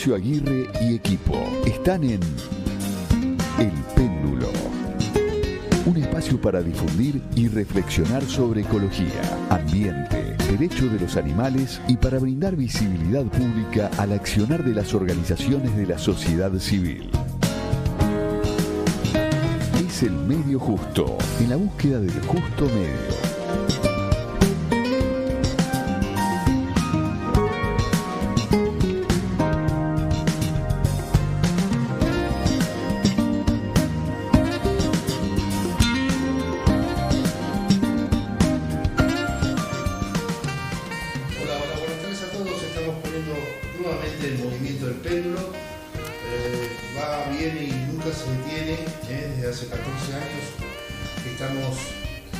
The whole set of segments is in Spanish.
Ignacio Aguirre y equipo están en El Péndulo, un espacio para difundir y reflexionar sobre ecología, ambiente, derecho de los animales y para brindar visibilidad pública al accionar de las organizaciones de la sociedad civil. Es el medio justo, en la búsqueda del justo medio.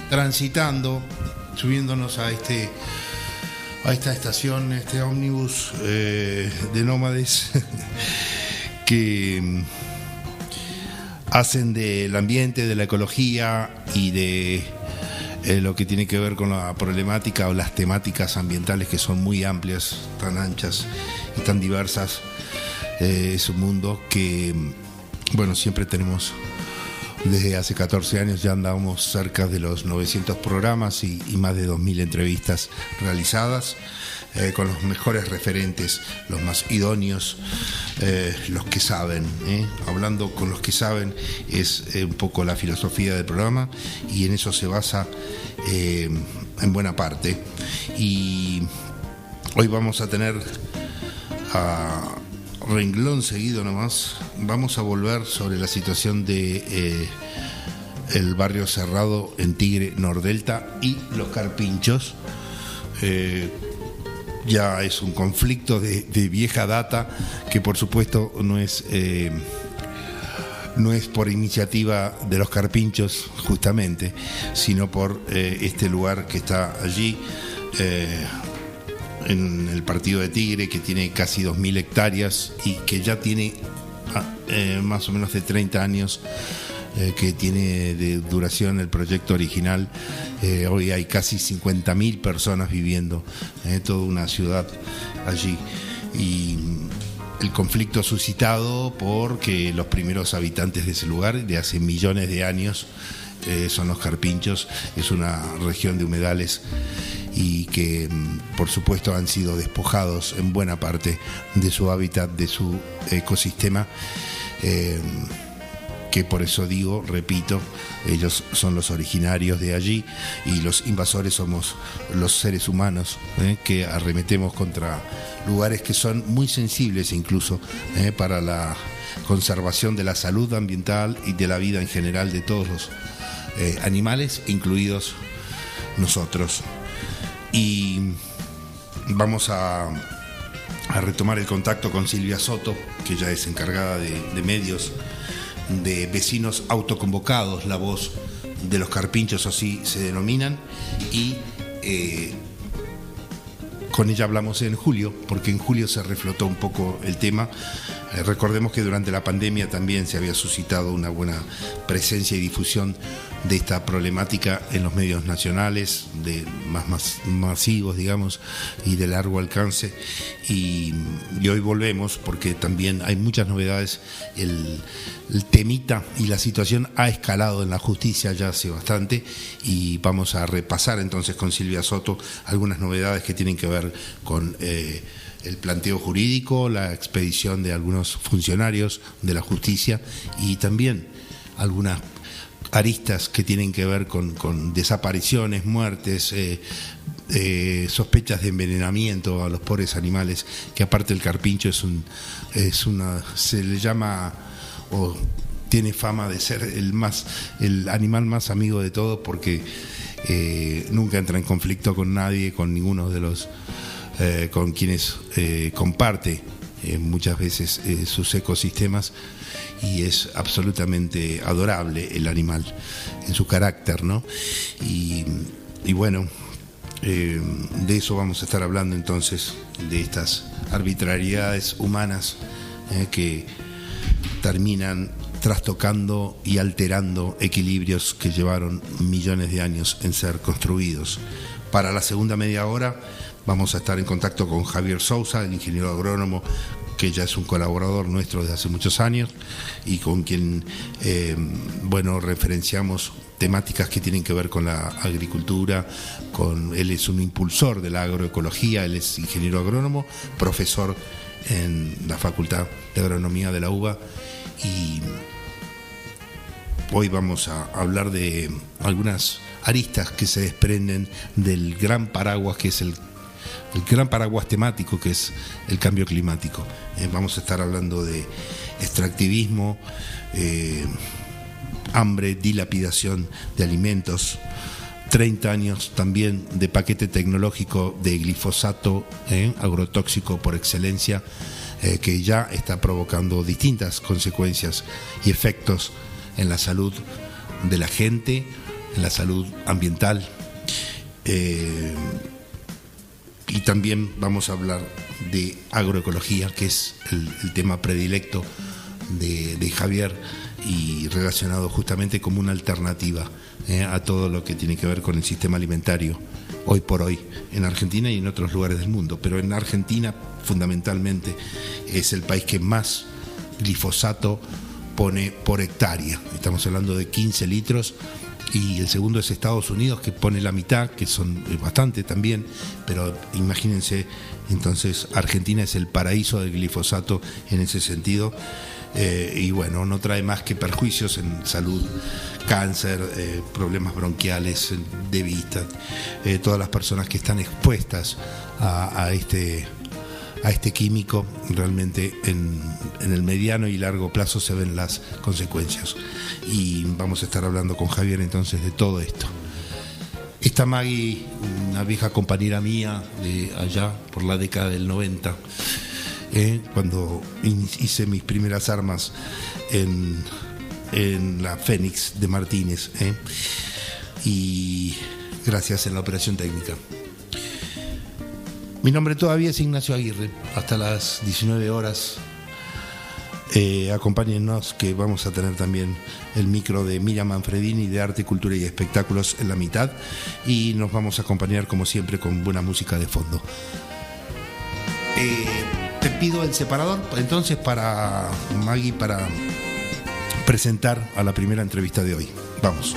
Transitando, subiéndonos a esta estación, este ómnibus de nómades que hacen del ambiente, de la ecología y de lo que tiene que ver con la problemática o las temáticas ambientales, que son muy amplias, tan anchas y tan diversas. Es un mundo que, bueno, siempre tenemos. Desde hace 14 años ya andábamos cerca de los 900 programas y más de 2.000 entrevistas realizadas con los mejores referentes, los más idóneos, los que saben. Hablando con los que saben es un poco la filosofía del programa y en eso se basa en buena parte. Y hoy vamos a tener renglón seguido nomás, vamos a volver sobre la situación de el barrio cerrado en Tigre Nordelta y los carpinchos. Ya es un conflicto de vieja data que por supuesto no es por iniciativa de los carpinchos justamente, sino por este lugar que está allí en el partido de Tigre, que tiene casi 2.000 hectáreas y que ya tiene más o menos de 30 años que tiene de duración el proyecto original. Hoy hay casi 50.000 personas viviendo, toda una ciudad allí. Y el conflicto suscitado porque los primeros habitantes de ese lugar, de hace millones de años, son los carpinchos. Es una región de humedales y que por supuesto han sido despojados en buena parte de su hábitat, de su ecosistema, que por eso digo, repito, ellos son los originarios de allí y los invasores somos los seres humanos, que arremetemos contra lugares que son muy sensibles incluso para la conservación de la salud ambiental y de la vida en general de todos los animales, incluidos nosotros. Y vamos a retomar el contacto con Silvia Soto, que ya es encargada de medios, de vecinos autoconvocados, la voz de los carpinchos, así se denominan, y con ella hablamos en julio, porque en julio se reflotó un poco el tema. Recordemos que durante la pandemia también se había suscitado una buena presencia y difusión de esta problemática en los medios nacionales, de más masivos, digamos, y de largo alcance. Y hoy volvemos porque también hay muchas novedades. El temita y la situación ha escalado en la justicia ya hace bastante, y vamos a repasar entonces con Silvia Soto algunas novedades que tienen que ver con el planteo jurídico, la expedición de algunos funcionarios de la justicia y también algunas aristas que tienen que ver con desapariciones, muertes, sospechas de envenenamiento a los pobres animales, que aparte el carpincho se le llama, o tiene fama de ser el animal más amigo de todos, porque nunca entra en conflicto con nadie, con ninguno de los con quienes comparte muchas veces sus ecosistemas, y es absolutamente adorable el animal en su carácter, ¿no? Y bueno, de eso vamos a estar hablando entonces, de estas arbitrariedades humanas que terminan trastocando y alterando equilibrios que llevaron millones de años en ser construidos. Para la segunda media hora vamos a estar en contacto con Javier Sousa, el ingeniero agrónomo que ya es un colaborador nuestro desde hace muchos años y con quien referenciamos temáticas que tienen que ver con la agricultura. Él es un impulsor de la agroecología, él es ingeniero agrónomo, profesor en la Facultad de Agronomía de la UBA, y hoy vamos a hablar de algunas aristas que se desprenden del gran paraguas que es el gran paraguas temático que es el cambio climático. Vamos a estar hablando de extractivismo, hambre, dilapidación de alimentos, 30 años también de paquete tecnológico de glifosato, agrotóxico por excelencia, que ya está provocando distintas consecuencias y efectos en la salud de la gente, en la salud ambiental. Y también vamos a hablar de agroecología, que es el tema predilecto de Javier, y relacionado justamente como una alternativa a todo lo que tiene que ver con el sistema alimentario hoy por hoy en Argentina y en otros lugares del mundo. Pero en Argentina fundamentalmente es el país que más glifosato pone por hectárea. Estamos hablando de 15 litros. Y el segundo es Estados Unidos, que pone la mitad, que son bastante también, pero imagínense, entonces Argentina es el paraíso del glifosato en ese sentido, y bueno, no trae más que perjuicios en salud, cáncer, problemas bronquiales, de vista, todas las personas que están expuestas a este químico, realmente en el mediano y largo plazo se ven las consecuencias. Y vamos a estar hablando con Javier entonces de todo esto. Está Maggie, una vieja compañera mía de allá por la década del 90, cuando hice mis primeras armas en la Fénix de Martínez, y gracias en la operación técnica. Mi nombre todavía es Ignacio Aguirre, hasta las 19 horas. Acompáñennos, que vamos a tener también el micro de Miriam Manfredini de Arte, Cultura y Espectáculos en la mitad, y nos vamos a acompañar como siempre con buena música de fondo. Te pido el separador entonces para Maggie, para presentar a la primera entrevista de hoy. Vamos.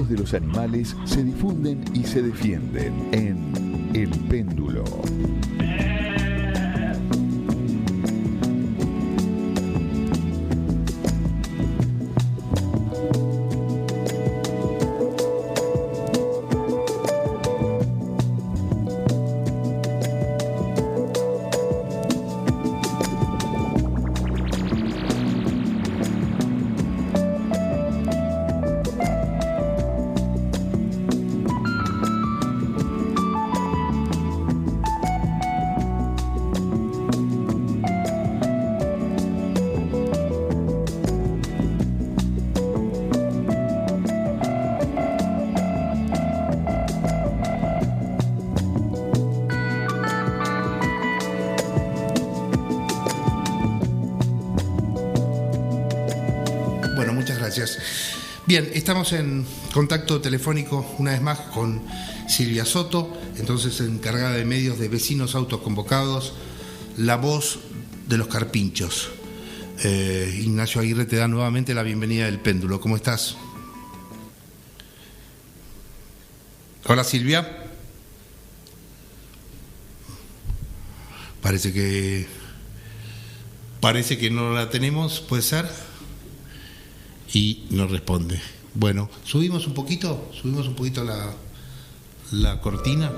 De los animales se difunden y se defienden en El Péndulo. Bien, estamos en contacto telefónico una vez más con Silvia Soto, entonces encargada de medios de Vecinos Autoconvocados, la voz de los carpinchos. Ignacio Aguirre te da nuevamente la bienvenida del Péndulo. ¿Cómo estás? Hola, Silvia. Parece que no la tenemos, ¿puede ser? Y no responde. Bueno, subimos un poquito la cortina.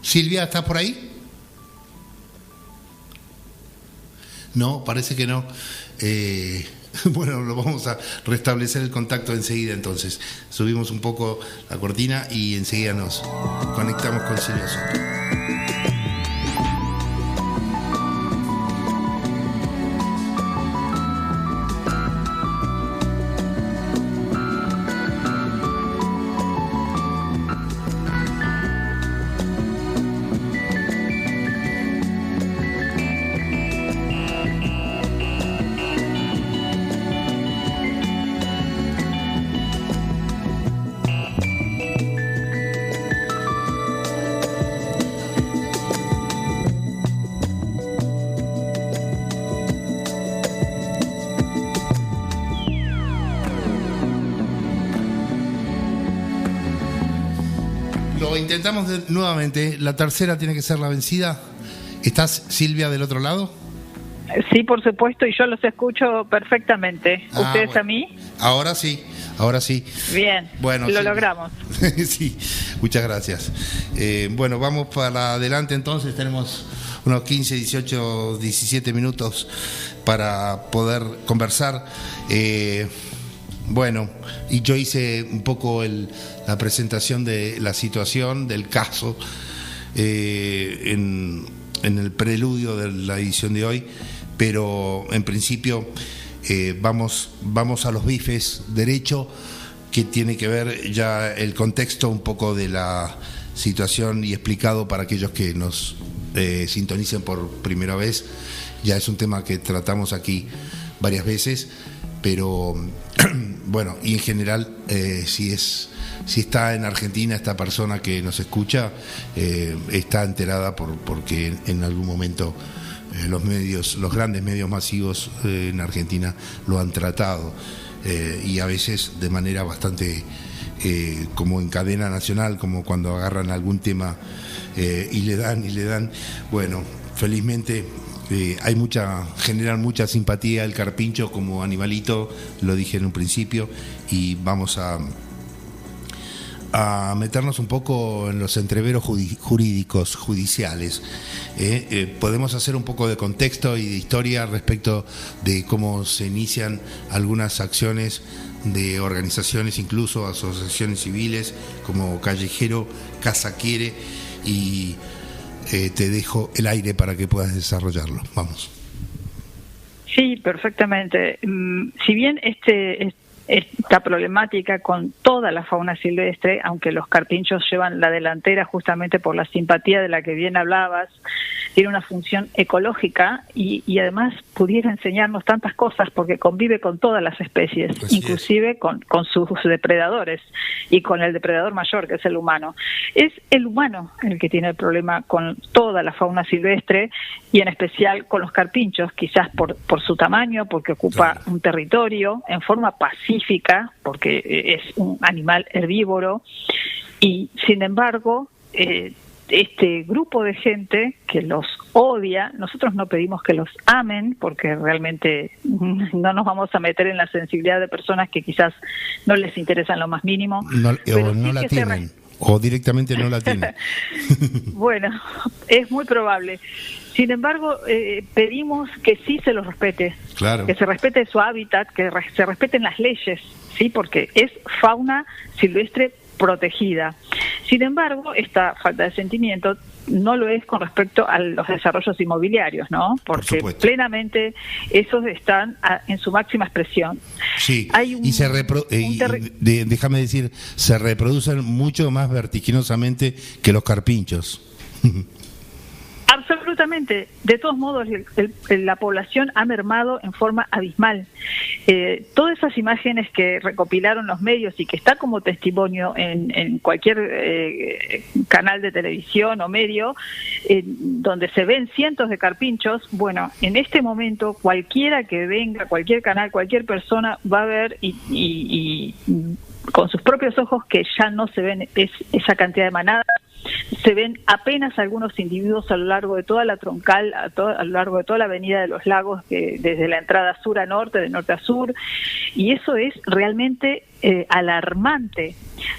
Silvia, ¿estás por ahí? No, parece que no. Bueno, lo vamos a restablecer el contacto enseguida entonces. Subimos un poco la cortina y enseguida nos conectamos con Silvia Soto. Lo intentamos nuevamente. La tercera tiene que ser la vencida. ¿Estás, Silvia, del otro lado? Sí, por supuesto, y yo los escucho perfectamente. ¿Ustedes bueno. a mí? Ahora sí. Bien, bueno, lo Silvia. logramos. Sí, muchas gracias. Bueno, vamos para adelante entonces. Tenemos unos 15, 18, 17 minutos para poder conversar. Bueno, y yo hice un poco la presentación de la situación, del caso, en el preludio de la edición de hoy, pero en principio vamos a los bifes derecho, que tiene que ver ya el contexto un poco de la situación y explicado para aquellos que nos sintonicen por primera vez. Ya es un tema que tratamos aquí varias veces, pero bueno, y en general si está en Argentina esta persona que nos escucha, está enterada porque en algún momento los grandes medios masivos en Argentina lo han tratado, y a veces de manera bastante como en cadena nacional, como cuando agarran algún tema y le dan. Bueno, felizmente generan mucha simpatía el carpincho como animalito, lo dije en un principio, y vamos a meternos un poco en los entreveros jurídicos, judiciales. Podemos hacer un poco de contexto y de historia respecto de cómo se inician algunas acciones de organizaciones, incluso asociaciones civiles, como Callejero, Casa Quiere, y te dejo el aire para que puedas desarrollarlo. Vamos. Sí, perfectamente. Si bien esta problemática con toda la fauna silvestre, aunque los carpinchos llevan la delantera justamente por la simpatía de la que bien hablabas, tiene una función ecológica y además pudiera enseñarnos tantas cosas porque convive con todas las especies, Así inclusive con sus depredadores y con el depredador mayor, que es el humano. Es el humano el que tiene el problema con toda la fauna silvestre y en especial con los carpinchos, quizás por su tamaño, porque ocupa un territorio en forma pacífica, porque es un animal herbívoro, y sin embargo este grupo de gente que los odia, nosotros no pedimos que los amen, porque realmente no nos vamos a meter en la sensibilidad de personas que quizás no les interesa en lo más mínimo. O no la tienen, o directamente no la tienen. Bueno, es muy probable. Sin embargo, pedimos que sí se los respete, claro, que se respete su hábitat, que se respeten las leyes, sí, porque es fauna silvestre protegida. Sin embargo, esta falta de sentimiento no lo es con respecto a los desarrollos inmobiliarios, ¿no? Porque plenamente esos están en su máxima expresión. Sí, déjame decir, se reproducen mucho más vertiginosamente que los carpinchos. Absolutamente. De todos modos, la población ha mermado en forma abismal. Todas esas imágenes que recopilaron los medios y que está como testimonio en cualquier canal de televisión o medio, donde se ven cientos de carpinchos, bueno, en este momento cualquiera que venga, cualquier canal, cualquier persona va a ver y con sus propios ojos que ya no se ven esa cantidad de manadas. Se ven apenas algunos individuos a lo largo de toda la troncal, a lo largo de toda la avenida de los lagos, desde la entrada sur a norte, de norte a sur, y eso es realmente alarmante,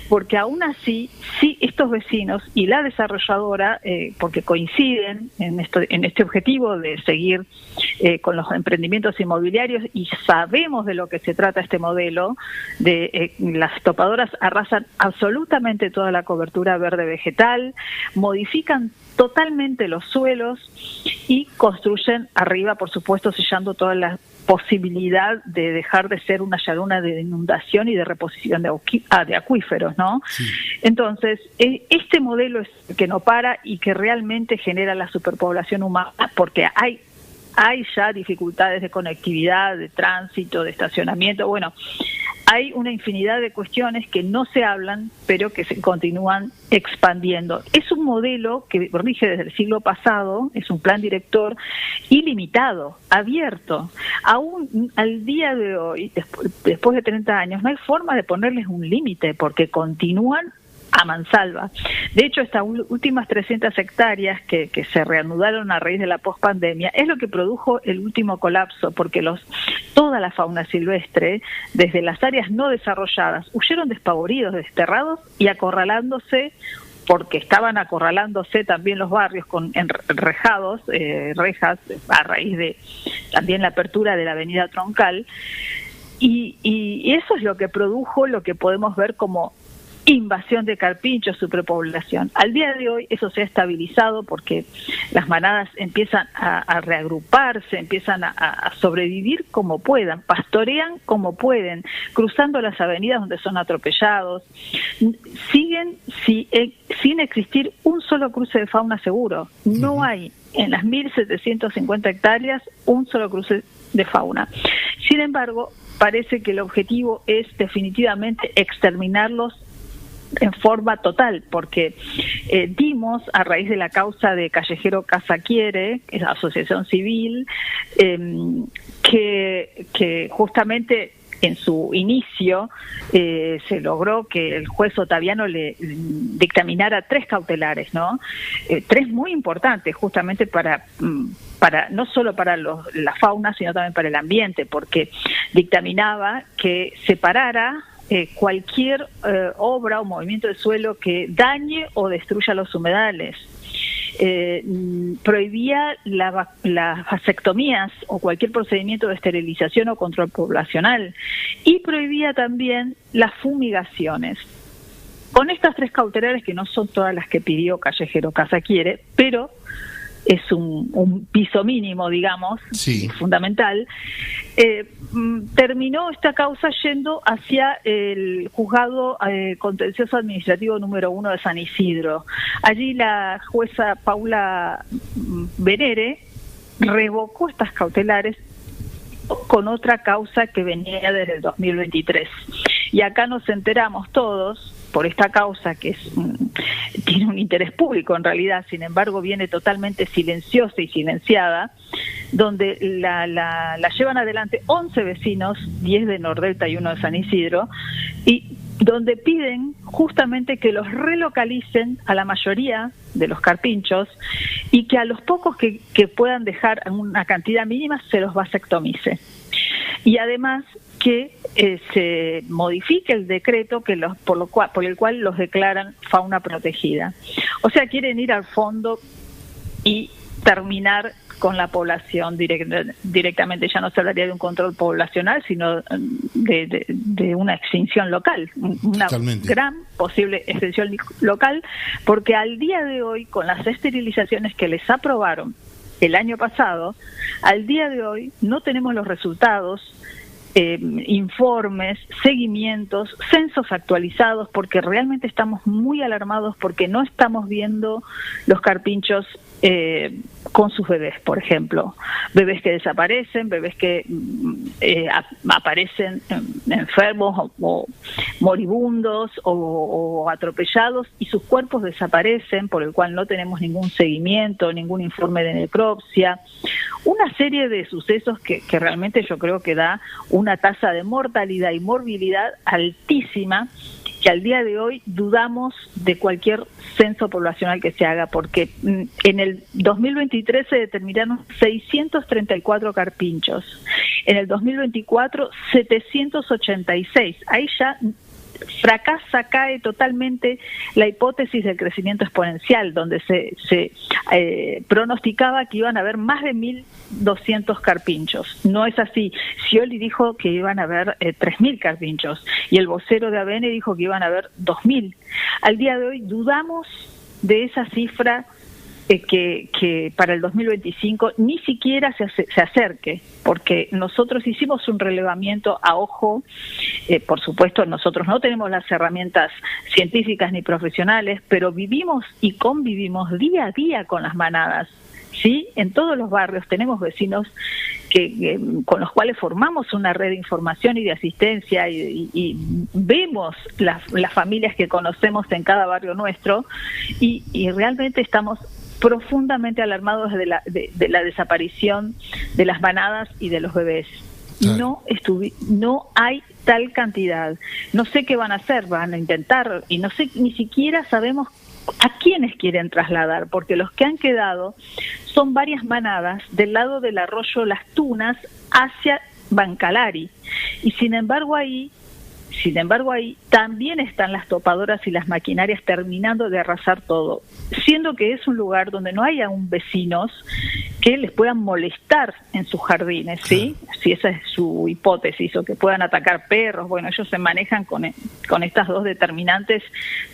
porque aún así, sí, estos vecinos y la desarrolladora, porque coinciden en este objetivo de seguir con los emprendimientos inmobiliarios, y sabemos de lo que se trata este modelo, de las topadoras arrasan absolutamente toda la cobertura verde vegetal, modifican totalmente los suelos y construyen arriba, por supuesto, sellando toda la posibilidad de dejar de ser una llanura de inundación y de reposición de acuíferos, ¿no? Sí. Entonces, este modelo es el que no para y que realmente genera la superpoblación humana, porque hay ya dificultades de conectividad, de tránsito, de estacionamiento. Bueno, hay una infinidad de cuestiones que no se hablan, pero que se continúan expandiendo. Es un modelo que rige desde el siglo pasado, es un plan director ilimitado, abierto. Aún al día de hoy, después de 30 años, no hay forma de ponerles un límite, porque continúan a mansalva. De hecho, estas últimas 300 hectáreas que se reanudaron a raíz de la pospandemia es lo que produjo el último colapso, porque toda la fauna silvestre, desde las áreas no desarrolladas, huyeron despavoridos, desterrados y acorralándose, porque estaban acorralándose también los barrios con rejas, a raíz de también la apertura de la avenida Troncal, y eso es lo que produjo lo que podemos ver como invasión de carpinchos, superpoblación. Al día de hoy eso se ha estabilizado porque las manadas empiezan a reagruparse, empiezan a sobrevivir como puedan, pastorean como pueden, cruzando las avenidas donde son atropellados, siguen sin existir un solo cruce de fauna seguro. No hay en las 1.750 hectáreas un solo cruce de fauna. Sin embargo, parece que el objetivo es definitivamente exterminarlos en forma total, porque dimos, a raíz de la causa de Callejero Casa Quiere, que es la asociación civil, que justamente en su inicio se logró que el juez Otaviano le dictaminara 3 cautelares, ¿no? 3 muy importantes, justamente para no solo para la fauna, sino también para el ambiente, porque dictaminaba que separara cualquier obra o movimiento de suelo que dañe o destruya los humedales. Prohibía las vasectomías o cualquier procedimiento de esterilización o control poblacional, y prohibía también las fumigaciones. Con estas 3 cautelares, que no son todas las que pidió Callejero Casa Quiere, pero es un piso mínimo, digamos, sí, fundamental, terminó esta causa yendo hacia el juzgado contencioso administrativo número 1 de San Isidro. Allí la jueza Paula Venere revocó estas cautelares con otra causa que venía desde el 2023. Y acá nos enteramos todos, por esta causa que tiene un interés público en realidad, sin embargo viene totalmente silenciosa y silenciada, donde la llevan adelante 11 vecinos, 10 de Nordelta y 1 de San Isidro, y donde piden justamente que los relocalicen a la mayoría de los carpinchos y que a los pocos que puedan dejar una cantidad mínima se los vasectomice. Y además que se modifique el decreto por el cual los declaran fauna protegida. O sea, quieren ir al fondo y terminar con la población directamente. Ya no se hablaría de un control poblacional, sino de una extinción local, una Totalmente. Gran posible extinción local, porque al día de hoy, con las esterilizaciones que les aprobaron el año pasado, al día de hoy no tenemos los resultados, informes, seguimientos, censos actualizados, porque realmente estamos muy alarmados porque no estamos viendo los carpinchos con sus bebés, por ejemplo. Bebés que desaparecen, bebés que aparecen enfermos o moribundos o atropellados, y sus cuerpos desaparecen, por el cual no tenemos ningún seguimiento, ningún informe de necropsia. Una serie de sucesos que realmente yo creo que da una tasa de mortalidad y morbilidad altísima, que al día de hoy dudamos de cualquier censo poblacional que se haga, porque en el 2023 se determinaron 634 carpinchos, en el 2024 786, ahí ya cae totalmente la hipótesis del crecimiento exponencial, donde se pronosticaba que iban a haber más de 1.200 carpinchos. No es así. Scioli dijo que iban a haber 3.000 carpinchos y el vocero de ABN dijo que iban a haber 2.000. Al día de hoy dudamos de esa cifra que para el 2025 ni siquiera se acerque, porque nosotros hicimos un relevamiento a ojo. Por supuesto, nosotros no tenemos las herramientas científicas ni profesionales, pero vivimos y convivimos día a día con las manadas. Sí, en todos los barrios tenemos vecinos con los cuales formamos una red de información y de asistencia y vemos las familias que conocemos en cada barrio nuestro y realmente estamos profundamente alarmados de la desaparición de las manadas y de los bebés. Claro. No hay tal cantidad. No sé qué van a hacer, van a intentar, y no sé, ni siquiera sabemos a quiénes quieren trasladar, porque los que han quedado son varias manadas del lado del arroyo Las Tunas hacia Bancalari, y sin embargo ahí también están las topadoras y las maquinarias terminando de arrasar todo, siendo que es un lugar donde no hay aún vecinos que les puedan molestar en sus jardines, ¿sí? Si esa es su hipótesis, o que puedan atacar perros. Bueno, ellos se manejan con estas dos determinantes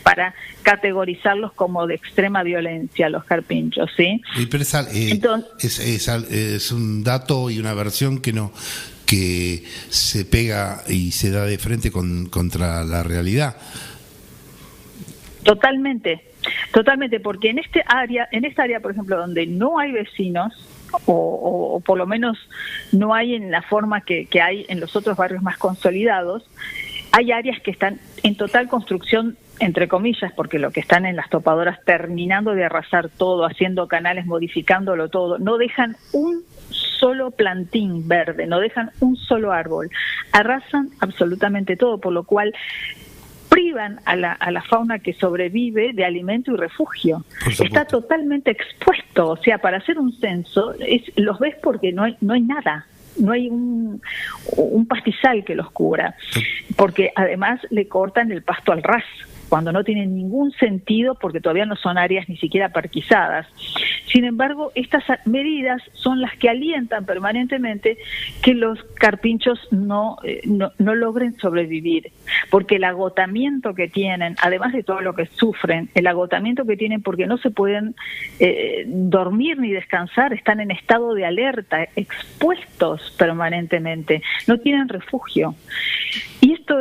para categorizarlos como de extrema violencia, los carpinchos, ¿sí? Pero es un dato y una versión que se pega y se da de frente contra la realidad. Totalmente, porque en esta área, por ejemplo, donde no hay vecinos, o por lo menos no hay en la forma que hay en los otros barrios más consolidados, hay áreas que están en total construcción, entre comillas, porque lo que están en las topadoras terminando de arrasar todo, haciendo canales, modificándolo todo, no dejan un solo plantín verde, no dejan un solo árbol, arrasan absolutamente todo, por lo cual privan a la fauna que sobrevive de alimento y refugio. Está totalmente expuesto, o sea, para hacer un censo los ves porque no hay nada. No hay un pastizal que los cubra, porque además le cortan el pasto al ras, cuando no tienen ningún sentido, porque todavía no son áreas ni siquiera parquizadas. Sin embargo, estas medidas son las que alientan permanentemente que los carpinchos no logren sobrevivir, porque el agotamiento que tienen, además de todo lo que sufren, el agotamiento que tienen porque no se pueden dormir ni descansar, están en estado de alerta, expuestos permanentemente, no tienen refugio. Y esto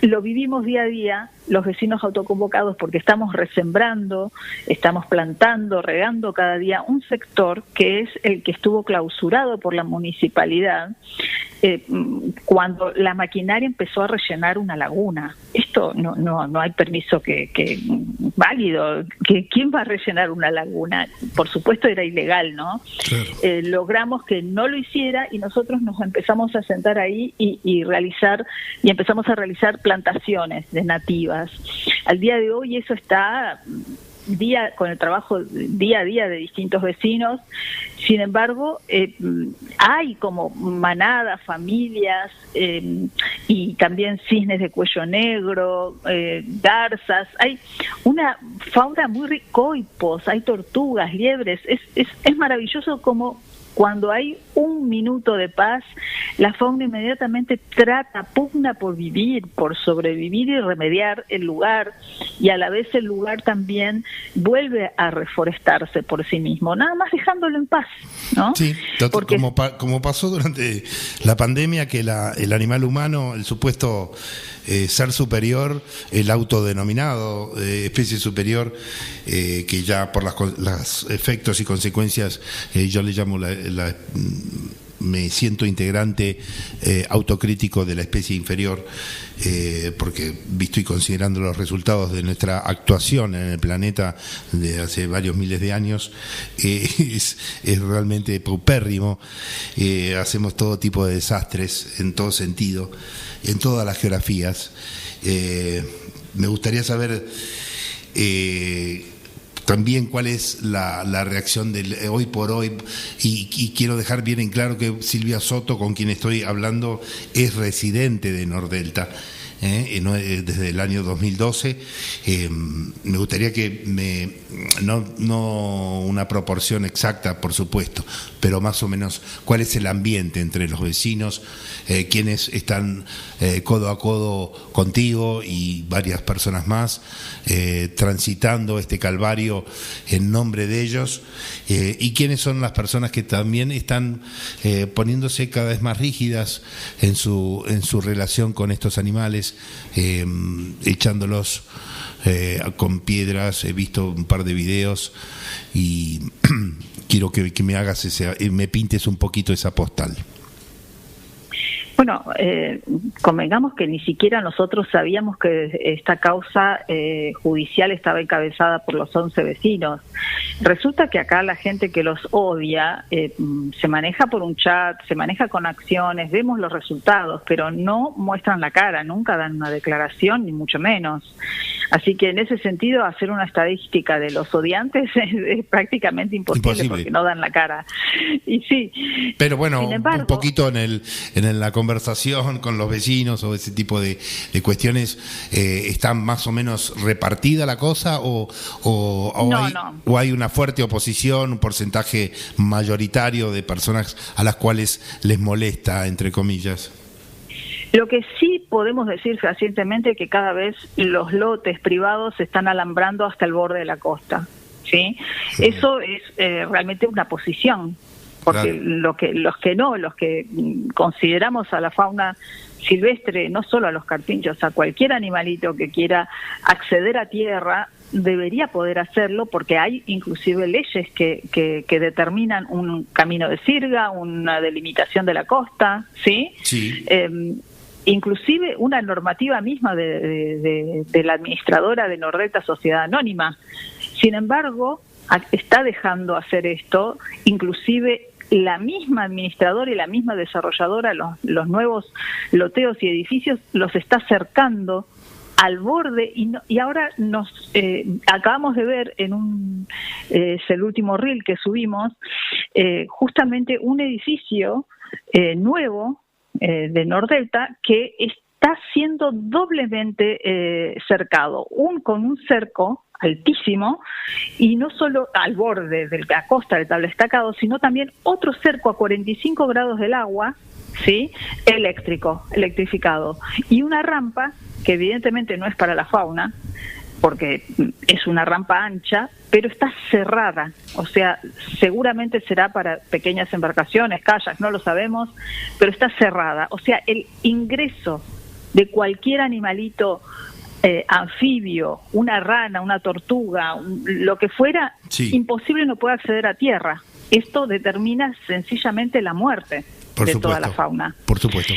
lo vivimos día a día los vecinos autoconvocados, porque estamos resembrando, estamos plantando, regando cada día un sector que es el que estuvo clausurado por la municipalidad cuando la maquinaria empezó a rellenar una laguna. Esto no hay permiso que válido. ¿Quién va a rellenar una laguna? Por supuesto era ilegal, ¿no? Claro. Logramos que no lo hiciera y nosotros nos empezamos a sentar ahí y empezamos a realizar plantaciones de nativas. Al día de hoy eso está con el trabajo día a día de distintos vecinos. Sin embargo, hay como manadas, familias y también cisnes de cuello negro, garzas, hay una fauna muy rica, coipos, hay tortugas, liebres. Es maravilloso como cuando hay un minuto de paz, la fauna inmediatamente pugna por vivir, por sobrevivir y remediar el lugar, y a la vez el lugar también vuelve a reforestarse por sí mismo, nada más dejándolo en paz, ¿no? Sí, porque como pasó durante la pandemia, que el animal humano, el supuesto ser superior, el autodenominado especie superior, que ya por los efectos y consecuencias, yo le llamo me siento integrante autocrítico de la especie inferior, porque visto y considerando los resultados de nuestra actuación en el planeta de hace varios miles de años, es realmente paupérrimo. Hacemos todo tipo de desastres en todo sentido, en todas las geografías. Me gustaría saber también cuál es la reacción del hoy por hoy, y quiero dejar bien en claro que Silvia Soto, con quien estoy hablando, es residente de Nordelta. desde el año 2012. Me gustaría que no una proporción exacta, por supuesto, pero más o menos cuál es el ambiente entre los vecinos, quienes están codo a codo contigo y varias personas más, transitando este calvario en nombre de ellos, y quiénes son las personas que también están poniéndose cada vez más rígidas en su relación con estos animales, echándolos con piedras. He visto un par de videos y quiero que me hagas me pintes un poquito esa postal. Bueno, convengamos que ni siquiera nosotros sabíamos que esta causa judicial estaba encabezada por los 11 vecinos. Resulta que acá la gente que los odia se maneja por un chat, se maneja con acciones, vemos los resultados, pero no muestran la cara, nunca dan una declaración, ni mucho menos. Así que en ese sentido, hacer una estadística de los odiantes es prácticamente imposible porque no dan la cara. Y sí. Pero bueno, sin embargo, un poquito en la conversación con los vecinos o ese tipo de cuestiones, ¿está más o menos repartida la cosa o hay una fuerte oposición, un porcentaje mayoritario de personas a las cuales les molesta, entre comillas? Lo que sí podemos decir fehacientemente es que cada vez los lotes privados se están alambrando hasta el borde de la costa, ¿sí? Eso es realmente una posición, porque claro, los que consideramos a la fauna silvestre, no solo a los carpinchos, a cualquier animalito que quiera acceder a tierra, debería poder hacerlo, porque hay inclusive leyes que determinan un camino de sirga, una delimitación de la costa, ¿sí? Sí. Inclusive una normativa misma de la administradora de Nordelta Sociedad Anónima. Sin embargo, está dejando hacer esto, inclusive la misma administradora y la misma desarrolladora, los nuevos loteos y edificios los está acercando al borde, y ahora nos acabamos de ver es el último reel que subimos, justamente un edificio nuevo de Nordelta que está siendo doblemente cercado, con un cerco altísimo, y no solo al borde de la costa del Tabla Estacado, sino también otro cerco a 45 grados del agua, ¿sí? Electrificado, y una rampa que evidentemente no es para la fauna, porque es una rampa ancha, pero está cerrada, o sea, seguramente será para pequeñas embarcaciones, kayaks, no lo sabemos, pero está cerrada, o sea, el ingreso de cualquier animalito anfibio, una rana, una tortuga, lo que fuera, sí, imposible, no puede acceder a tierra. Esto determina sencillamente la muerte de toda la fauna. Por supuesto.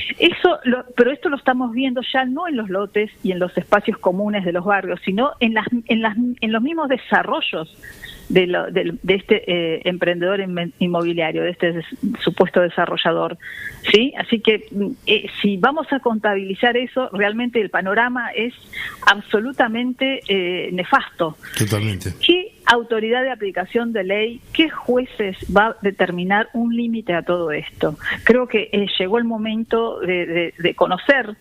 Pero esto lo estamos viendo ya no en los lotes y en los espacios comunes de los barrios, sino en los mismos desarrollos de este emprendedor inmobiliario, de este supuesto desarrollador, ¿sí? Así que si vamos a contabilizar eso, realmente el panorama es absolutamente nefasto. Totalmente. ¿Qué autoridad de aplicación de ley, qué jueces va a determinar un límite a todo esto? Creo que llegó el momento de conocer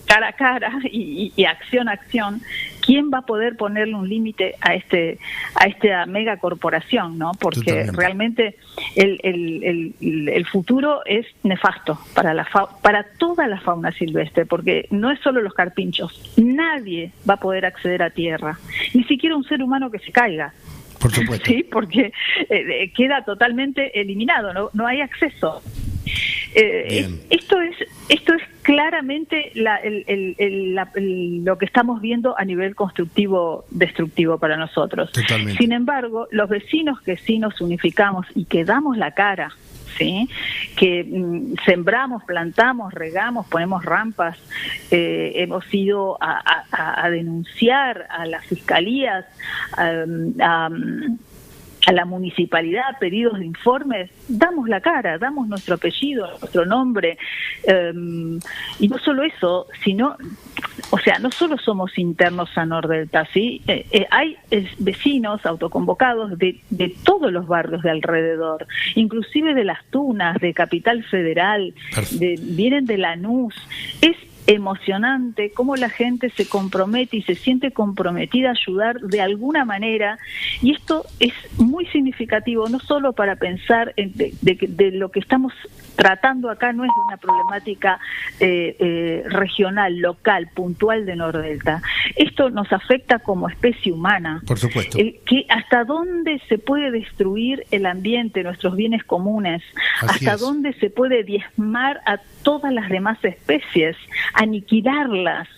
cara a cara y acción a acción quién va a poder ponerle un límite a esta mega corporación, ¿no? Porque totalmente, realmente el futuro es nefasto para toda la fauna silvestre, porque no es solo los carpinchos, nadie va a poder acceder a tierra, ni siquiera un ser humano que se caiga. Por supuesto. Sí, porque queda totalmente eliminado, no hay acceso. Esto es claramente lo que estamos viendo a nivel constructivo destructivo para nosotros. Totalmente. Sin embargo, los vecinos que sí nos unificamos y que damos la cara, ¿sí? Que sembramos, plantamos, regamos, ponemos rampas, hemos ido a denunciar a las fiscalías, a la municipalidad, pedidos de informes, damos la cara, damos nuestro apellido, nuestro nombre, y no solo eso, sino, o sea, no solo somos internos a Nordelta, ¿sí? Hay vecinos autoconvocados de todos los barrios de alrededor, inclusive de Las Tunas, de Capital Federal, vienen de Lanús. Es emocionante cómo la gente se compromete y se siente comprometida a ayudar de alguna manera, y esto es muy significativo, no solo para pensar de lo que estamos tratando acá, no es una problemática regional, local, puntual de Nordelta. Esto nos afecta como especie humana. Por supuesto. Que hasta dónde se puede destruir el ambiente, nuestros bienes comunes, hasta dónde se puede diezmar a todas las demás especies, aniquilarlas,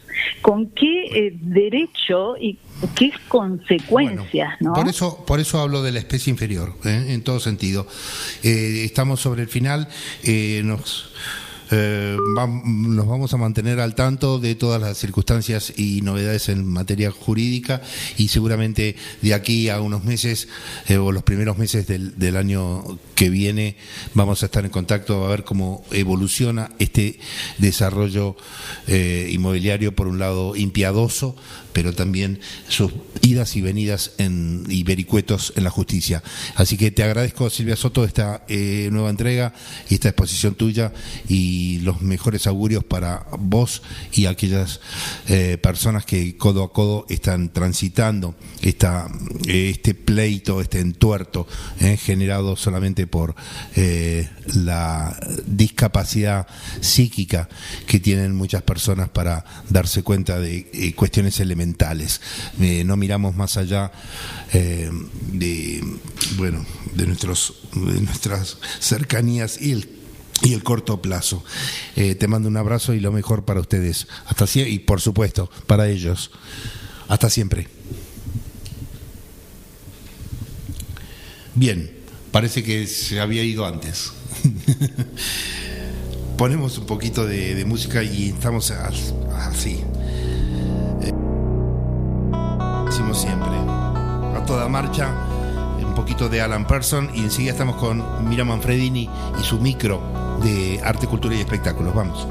con qué derecho y qué consecuencias, ¿no? Por eso hablo de la especie inferior, en todo sentido. Estamos sobre el final, nos vamos a mantener al tanto de todas las circunstancias y novedades en materia jurídica, y seguramente de aquí a unos meses o los primeros meses del año que viene vamos a estar en contacto a ver cómo evoluciona este desarrollo inmobiliario, por un lado impiadoso, pero también sus idas y venidas y vericuetos en la justicia. Así que te agradezco, Silvia Soto, esta nueva entrega y esta exposición tuya, y los mejores augurios para vos y aquellas personas que codo a codo están transitando este pleito, este entuerto generado solamente por la discapacidad psíquica que tienen muchas personas para darse cuenta de cuestiones elementales. No miramos más allá de nuestras cercanías y el corto plazo. Te mando un abrazo y lo mejor para ustedes. Hasta siempre, y por supuesto para ellos. Hasta siempre. Bien, parece que se había ido antes. Ponemos un poquito de música y estamos así. Decimos siempre, a toda marcha, un poquito de Alan Parsons, y enseguida estamos con Mira Manfredini y su micro de arte, cultura y espectáculos. Vamos.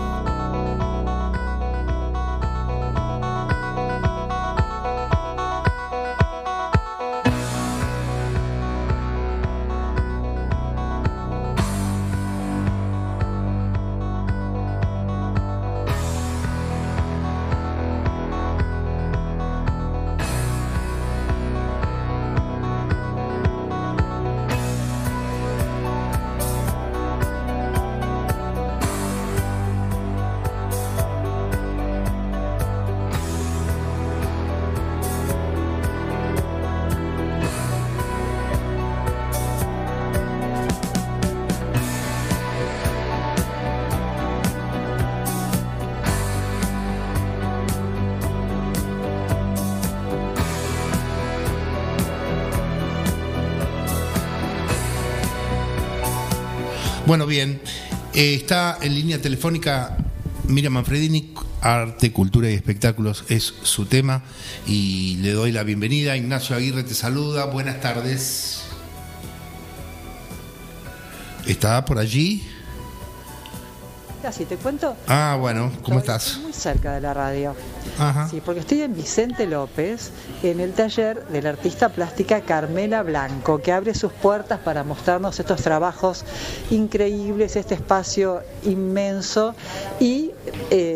Bueno, bien, está en línea telefónica Miriam Manfredini, arte, cultura y espectáculos es su tema, y le doy la bienvenida. Ignacio Aguirre te saluda, buenas tardes. ¿Está por allí? Si te cuento. Ah, bueno, ¿cómo estás? Muy cerca de la radio. Ajá. Sí, porque estoy en Vicente López, en el taller de la artista plástica Carmela Blanco, que abre sus puertas para mostrarnos estos trabajos increíbles, este espacio inmenso, y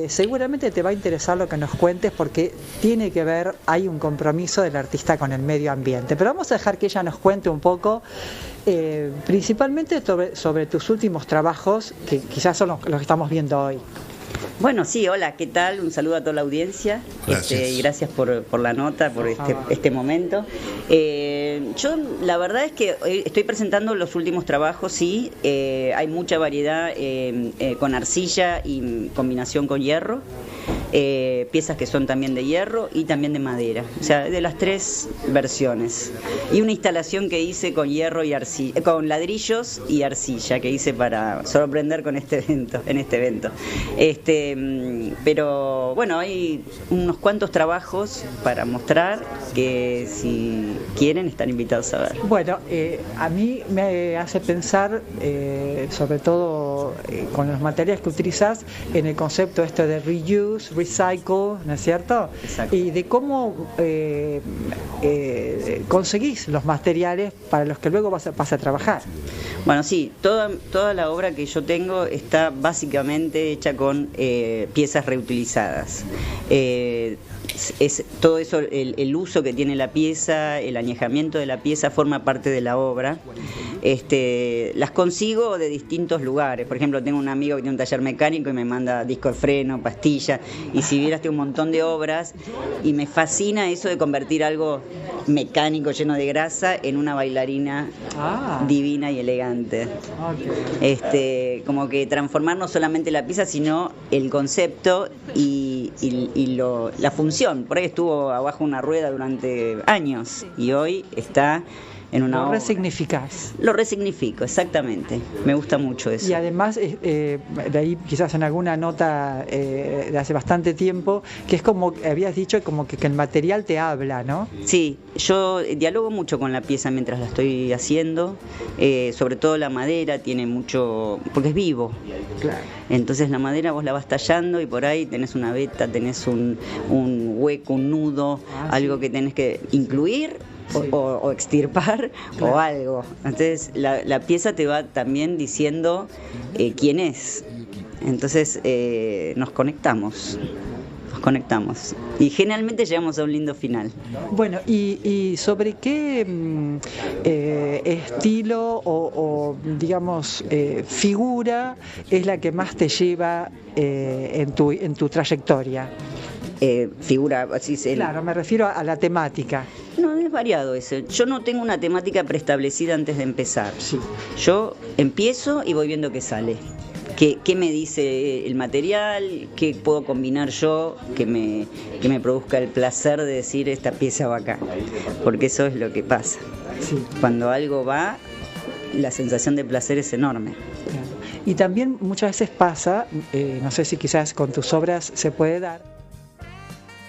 seguramente te va a interesar lo que nos cuentes, porque tiene que ver, hay un compromiso del artista con el medio ambiente. Pero vamos a dejar que ella nos cuente un poco, principalmente sobre tus últimos trabajos, que quizás son los que estamos viendo hoy. Bueno, sí, hola, ¿qué tal? Un saludo a toda la audiencia. Gracias. Y gracias por la nota, por este momento. Yo, la verdad es que estoy presentando los últimos trabajos, sí. Hay mucha variedad con arcilla y combinación con hierro. Piezas que son también de hierro y también de madera, o sea, de las tres versiones, y una instalación que hice con hierro y arcilla, con ladrillos y arcilla, que hice para sorprender con este evento. Pero bueno, hay unos cuantos trabajos para mostrar que, si quieren, están invitados a ver. Bueno, a mí me hace pensar sobre todo con los materiales que utilizás en el concepto de reuse, recycle, ¿no es cierto? Exacto. Y de cómo conseguís los materiales para los que luego vas a trabajar. Bueno, sí, toda la obra que yo tengo está básicamente hecha con piezas reutilizadas. Es todo eso, el uso que tiene la pieza, el añejamiento de la pieza forma parte de la obra. Las consigo de distintos lugares. Por ejemplo, tengo un amigo que tiene un taller mecánico y me manda disco de freno, pastilla, y si vieras tengo un montón de obras, y me fascina eso de convertir algo mecánico lleno de grasa en una bailarina divina y elegante. Okay. Como que transformar no solamente la pieza, sino el concepto y la función. Por ahí estuvo abajo una rueda durante años y hoy está en una obra. Lo resignificás. Lo resignifico, exactamente. Me gusta mucho eso. Y además, de ahí quizás en alguna nota de hace bastante tiempo, que es como habías dicho, como que el material te habla, ¿no? Sí, yo dialogo mucho con la pieza mientras la estoy haciendo, sobre todo la madera tiene mucho, porque es vivo. Claro. Entonces la madera vos la vas tallando y por ahí tenés una veta, tenés un hueco, un nudo, algo que tenés que incluir. O extirpar, claro, o algo. Entonces la pieza te va también diciendo quién es. Entonces nos conectamos y generalmente llegamos a un lindo final. Bueno, y sobre qué estilo o digamos figura es la que más te lleva en tu trayectoria. Figura, así se... Claro, me refiero a la temática. No, es variado eso. Yo no tengo una temática preestablecida antes de empezar. Sí. Yo empiezo y voy viendo qué sale. ¿Qué me dice el material? ¿Qué puedo combinar yo que me produzca el placer de decir esta pieza va acá? Porque eso es lo que pasa. Sí. Cuando algo va, la sensación de placer es enorme. Claro. Y también muchas veces pasa, no sé si quizás con tus obras se puede dar,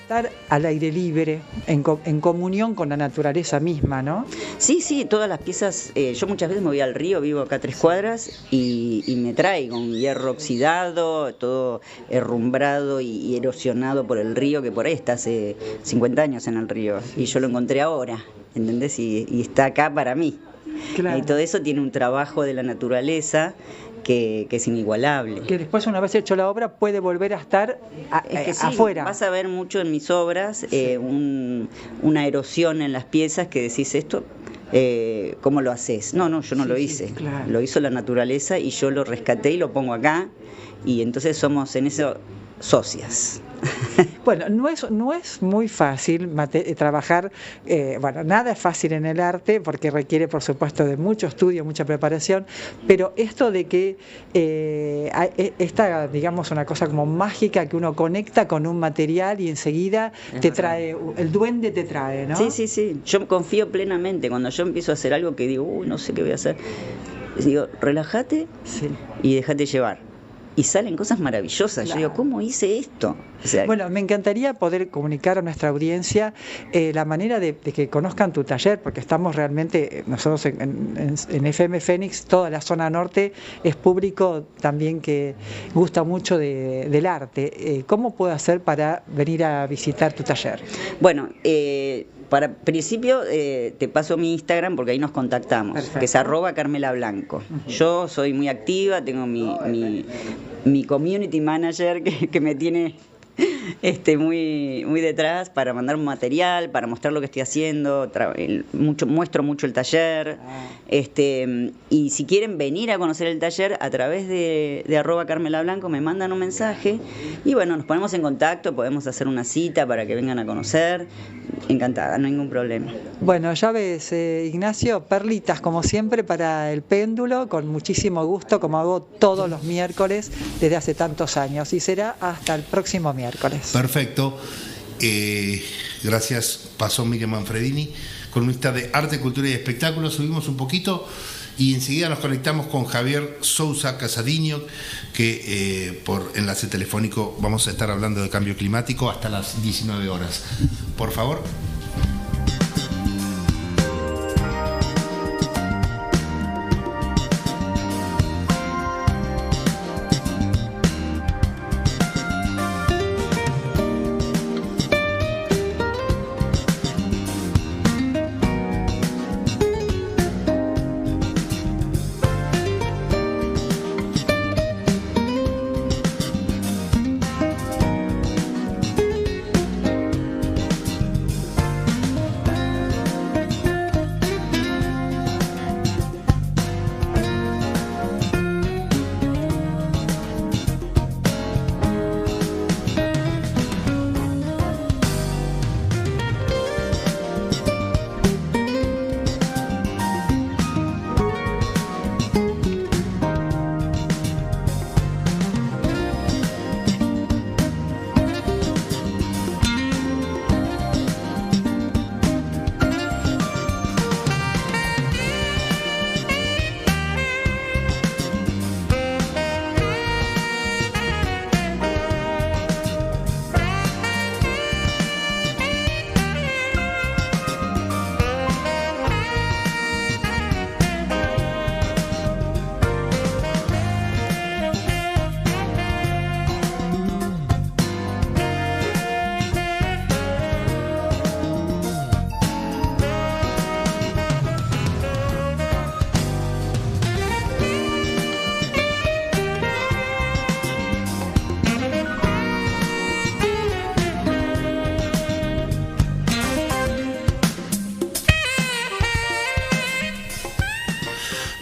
estar al aire libre, en comunión con la naturaleza misma, ¿no? Sí, todas las piezas, yo muchas veces me voy al río, vivo acá a 3 cuadras, y me traigo un hierro oxidado, todo herrumbrado y erosionado por el río, que por ahí está hace 50 años en el río, y yo lo encontré ahora, ¿entendés? Y está acá para mí. Claro. Y todo eso tiene un trabajo de la naturaleza que es inigualable. Que después, una vez hecho la obra, puede volver a estar es que sí, afuera. Vas a ver mucho en mis obras una erosión en las piezas que decís esto, ¿cómo lo haces? No, yo no lo hice. Claro. Lo hizo la naturaleza y yo lo rescaté y lo pongo acá, y entonces somos en eso socias. Bueno, no es muy fácil trabajar, nada es fácil en el arte porque requiere, por supuesto, de mucho estudio, mucha preparación, pero esto de que esta, digamos, una cosa como mágica que uno conecta con un material y enseguida te trae, el duende te trae, ¿no? Sí, yo confío plenamente. Cuando yo empiezo a hacer algo que digo, no sé qué voy a hacer, digo, relájate y déjate llevar. Y salen cosas maravillosas. Claro. Yo digo, ¿cómo hice esto? O sea, bueno, me encantaría poder comunicar a nuestra audiencia la manera de que conozcan tu taller, porque estamos realmente, nosotros en FM Fénix, toda la zona norte, es público también que gusta mucho del arte. ¿Cómo puedo hacer para venir a visitar tu taller? Bueno, para principio te paso mi Instagram porque ahí nos contactamos. Perfecto. Que es @CarmelaBlanco. Uh-huh. Yo soy muy activa, tengo mi community manager que me tiene muy detrás para mandar material, para mostrar lo que estoy haciendo, muestro mucho el taller, y si quieren venir a conocer el taller a través de @CarmelaBlanco me mandan un mensaje y bueno, nos ponemos en contacto, podemos hacer una cita para que vengan a conocer. Encantada, no hay ningún problema. Bueno, ya ves, Ignacio, perlitas como siempre para el péndulo, con muchísimo gusto, como hago todos los miércoles desde hace tantos años, y será hasta el próximo miércoles. Perfecto. Gracias. Pasó Miriam Manfredini, columnista de Arte, Cultura y Espectáculos. Subimos un poquito y enseguida nos conectamos con Javier Sousa Casadiño, que por enlace telefónico vamos a estar hablando de cambio climático hasta las 19 horas. Por favor.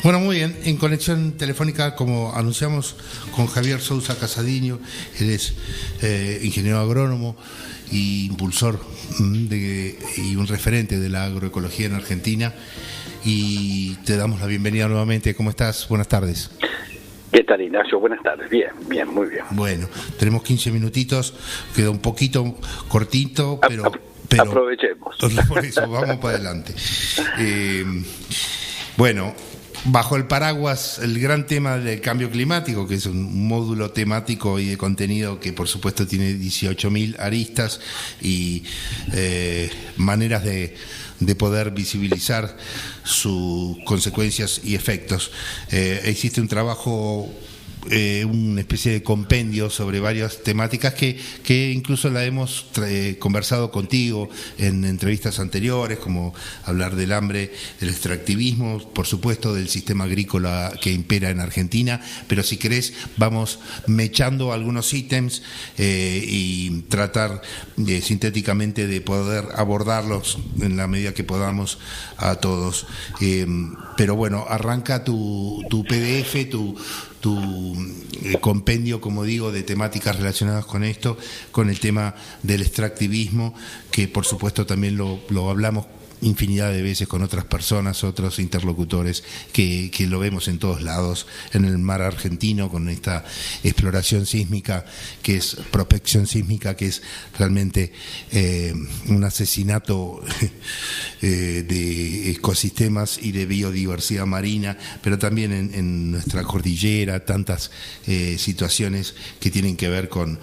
Bueno, muy bien. En conexión telefónica, como anunciamos, con Javier Sousa Casadiño. Él es ingeniero agrónomo y impulsor y un referente de la agroecología en Argentina. Y te damos la bienvenida nuevamente. ¿Cómo estás? Buenas tardes. ¿Qué tal, Ignacio? Buenas tardes. Bien, muy bien. Bueno, tenemos 15 minutitos. Queda un poquito cortito, pero aprovechemos. Por eso, vamos para adelante. Bueno, bajo el paraguas, el gran tema del cambio climático, que es un módulo temático y de contenido que por supuesto tiene 18.000 aristas y maneras de poder visibilizar sus consecuencias y efectos. Existe un trabajo, una especie de compendio sobre varias temáticas que incluso la hemos conversado contigo en entrevistas anteriores, como hablar del hambre, del extractivismo, por supuesto del sistema agrícola que impera en Argentina, pero si querés vamos mechando algunos ítems y tratar sintéticamente de poder abordarlos en la medida que podamos a todos. Pero bueno, arranca tu PDF, tu compendio, como digo, de temáticas relacionadas con esto, con el tema del extractivismo, que por supuesto también lo hablamos infinidad de veces con otras personas, otros interlocutores, que lo vemos en todos lados, en el mar argentino, con esta exploración sísmica, que es prospección sísmica, que es realmente un asesinato de ecosistemas y de biodiversidad marina, pero también en nuestra cordillera, tantas situaciones que tienen que ver con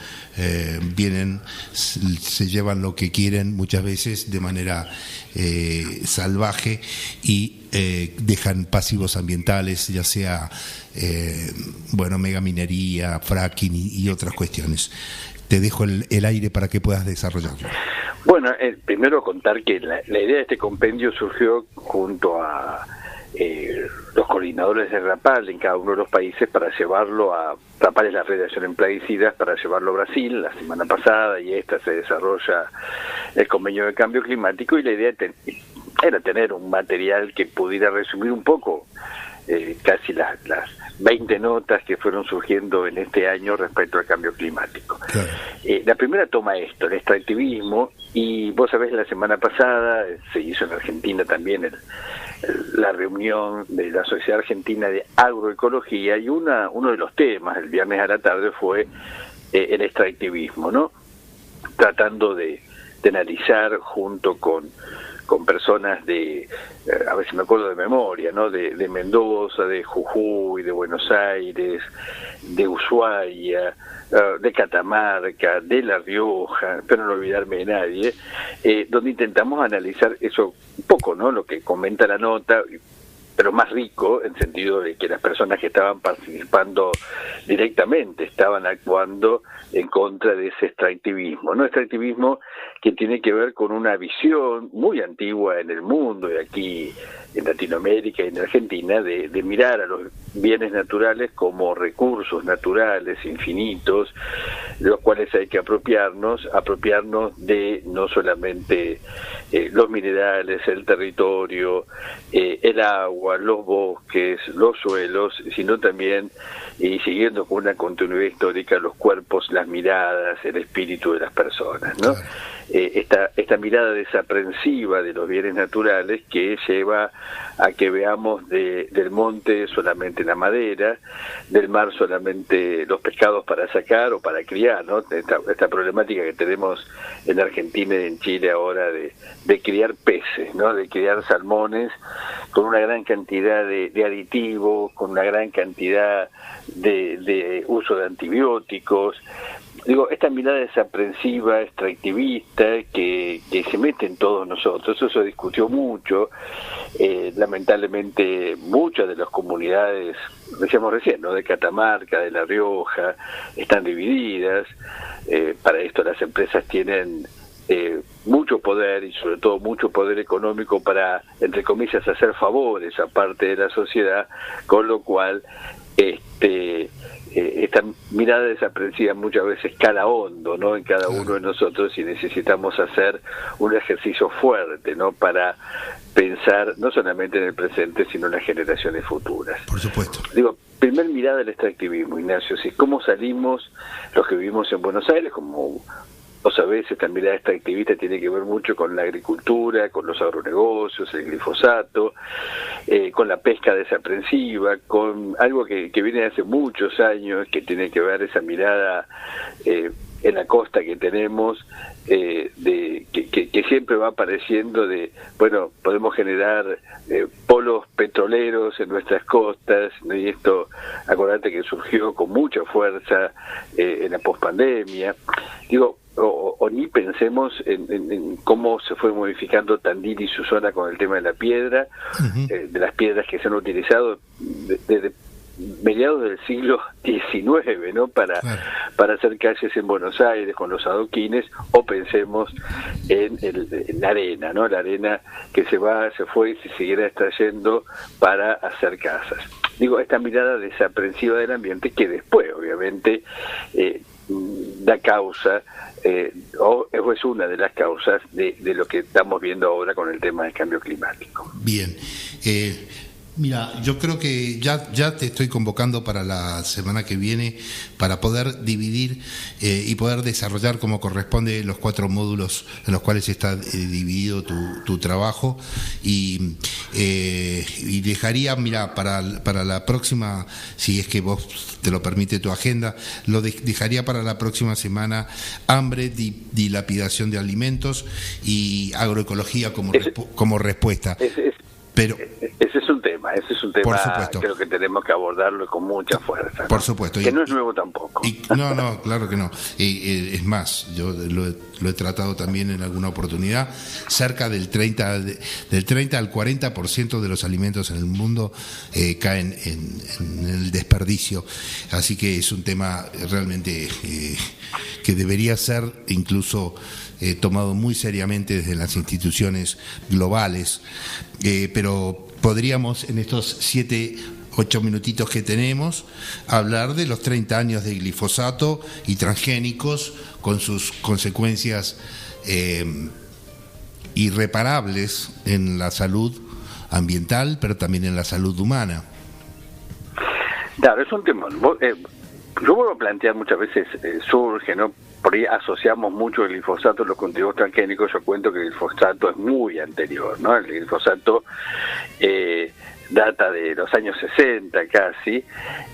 se llevan lo que quieren muchas veces de manera salvaje y dejan pasivos ambientales, ya sea megaminería, fracking y otras cuestiones. Te dejo el aire para que puedas desarrollarlo. Bueno, primero contar que la idea de este compendio surgió junto a los coordinadores de RAPAL en cada uno de los países para llevarlo a RAPAL, es la Red de Acción en Plaguicidas, para llevarlo a Brasil la semana pasada, y esta se desarrolla el convenio de cambio climático, y la idea era tener un material que pudiera resumir un poco casi las 20 notas que fueron surgiendo en este año respecto al cambio climático. Claro. La primera toma esto, el extractivismo, y vos sabés, la semana pasada se hizo en Argentina también la reunión de la Sociedad Argentina de Agroecología, y uno de los temas el viernes a la tarde fue el extractivismo, ¿no? Tratando de analizar junto con personas a ver si me acuerdo de memoria, ¿no? De Mendoza, de Jujuy, de Buenos Aires, de Ushuaia, de Catamarca, de La Rioja, espero no olvidarme de nadie, donde intentamos analizar eso un poco, ¿no? Lo que comenta la nota, pero más rico, en sentido de que las personas que estaban participando directamente estaban actuando en contra de ese extractivismo, ¿no? Extractivismo que tiene que ver con una visión muy antigua en el mundo, y aquí en Latinoamérica y en Argentina, de mirar a los bienes naturales como recursos naturales infinitos, de los cuales hay que apropiarnos de no solamente los minerales, el territorio, el agua, los bosques, los suelos, sino también, y siguiendo con una continuidad histórica, los cuerpos, las miradas, el espíritu de las personas, ¿no? Esta mirada desaprensiva de los bienes naturales que lleva a que veamos del monte solamente la madera, del mar solamente los pescados para sacar o para criar, ¿no? Esta problemática que tenemos en Argentina y en Chile ahora de criar peces, ¿no? De criar salmones con una gran cantidad de aditivos, con una gran cantidad de uso de antibióticos. Digo, esta mirada desaprensiva, extractivista, que se mete en todos nosotros, eso se discutió mucho. Lamentablemente muchas de las comunidades, decíamos recién, ¿no? De Catamarca, de La Rioja, están divididas. Para esto las empresas tienen mucho poder, y sobre todo mucho poder económico para, entre comillas, hacer favores a parte de la sociedad, con lo cual esta mirada desaprensiva muchas veces cala hondo, ¿no?, en cada uno de nosotros, y necesitamos hacer un ejercicio fuerte, ¿no?, para pensar no solamente en el presente, sino en las generaciones futuras. Por supuesto. Digo, primer mirada del extractivismo, Ignacio, si cómo salimos los que vivimos en Buenos Aires, como vos sabés, esta mirada extractivista tiene que ver mucho con la agricultura, con los agronegocios, el glifosato, con la pesca desaprensiva, con algo que viene de hace muchos años, que tiene que ver esa mirada en la costa que tenemos, que siempre va apareciendo de, bueno, podemos generar polos petroleros en nuestras costas, ¿no? Y esto, acordate que surgió con mucha fuerza en la pospandemia. Digo, o ni pensemos en cómo se fue modificando Tandil y su zona con el tema de la piedra, de las piedras que se han utilizado desde mediados del siglo XIX, ¿no?, para hacer calles en Buenos Aires con los adoquines, o pensemos en la arena, ¿no?, la arena que se fue y se seguirá extrayendo para hacer casas. Digo, esta mirada desaprensiva del ambiente que después, obviamente, da causa, o es una de las causas de lo que estamos viendo ahora con el tema del cambio climático. Bien. Mira, yo creo que ya te estoy convocando para la semana que viene para poder dividir y poder desarrollar como corresponde los 4 módulos en los cuales está dividido tu trabajo, y dejaría, mira, para la próxima, si es que vos te lo permite tu agenda, lo dejaría para la próxima semana: hambre, dilapidación de alimentos y agroecología como respuesta. Pero ese es un tema, creo que tenemos que abordarlo con mucha fuerza, ¿no? Por supuesto. Que no es nuevo tampoco. No, claro que no. Es más, yo lo he tratado también en alguna oportunidad. Cerca del 30 al 40% de los alimentos en el mundo caen en el desperdicio. Así que es un tema realmente que debería ser incluso tomado muy seriamente desde las instituciones globales, pero podríamos en estos 7-8 minutitos que tenemos hablar de los 30 años de glifosato y transgénicos con sus consecuencias irreparables en la salud ambiental, pero también en la salud humana. Claro, es un tema. Yo vuelvo a plantear muchas veces, surge, ¿no? Por ahí asociamos mucho el glifosato a los cultivos transgénicos. Yo cuento que el glifosato es muy anterior, ¿no? El glifosato data de los años 60 casi.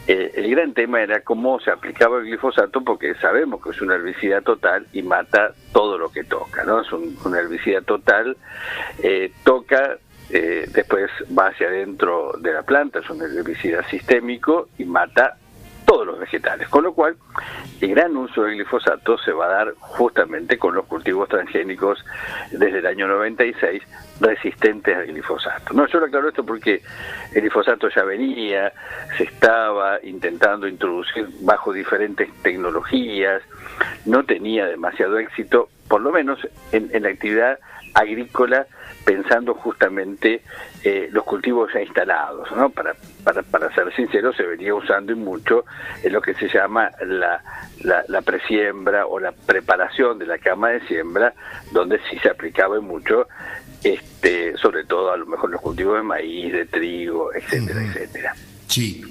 El gran tema era cómo se aplicaba el glifosato, porque sabemos que es un herbicida total y mata todo lo que toca, ¿no? Es un herbicida total, toca, después va hacia adentro de la planta, es un herbicida sistémico y mata todos los vegetales, con lo cual el gran uso del glifosato se va a dar justamente con los cultivos transgénicos desde el año 96 resistentes al glifosato. No, yo lo aclaro esto porque el glifosato ya venía, se estaba intentando introducir bajo diferentes tecnologías, no tenía demasiado éxito, por lo menos en la actividad agrícola, pensando justamente los cultivos ya instalados, ¿no? Para ser sincero, se venía usando y mucho en lo que se llama la presiembra o la preparación de la cama de siembra, donde sí se aplicaba mucho, sobre todo a lo mejor los cultivos de maíz, de trigo, etcétera, etcétera. Sí.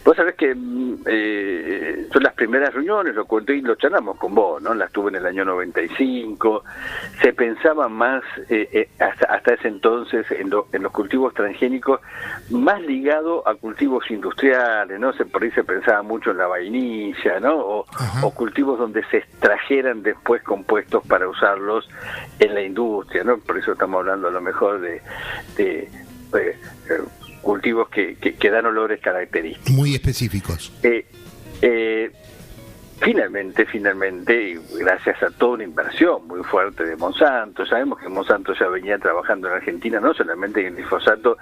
Vos sabés que son las primeras reuniones, lo conté y lo charlamos con vos, ¿no? Las tuve en el año 95. Se pensaba más, hasta ese entonces, en los cultivos transgénicos, más ligado a cultivos industriales, ¿no? Por ahí se pensaba mucho en la vainilla, ¿no? O cultivos donde se extrajeran después compuestos para usarlos en la industria, ¿no? Por eso estamos hablando a lo mejor de cultivos que dan olores característicos. Muy específicos. finalmente, y gracias a toda una inversión muy fuerte de Monsanto, sabemos que Monsanto ya venía trabajando en Argentina no solamente en el glifosato,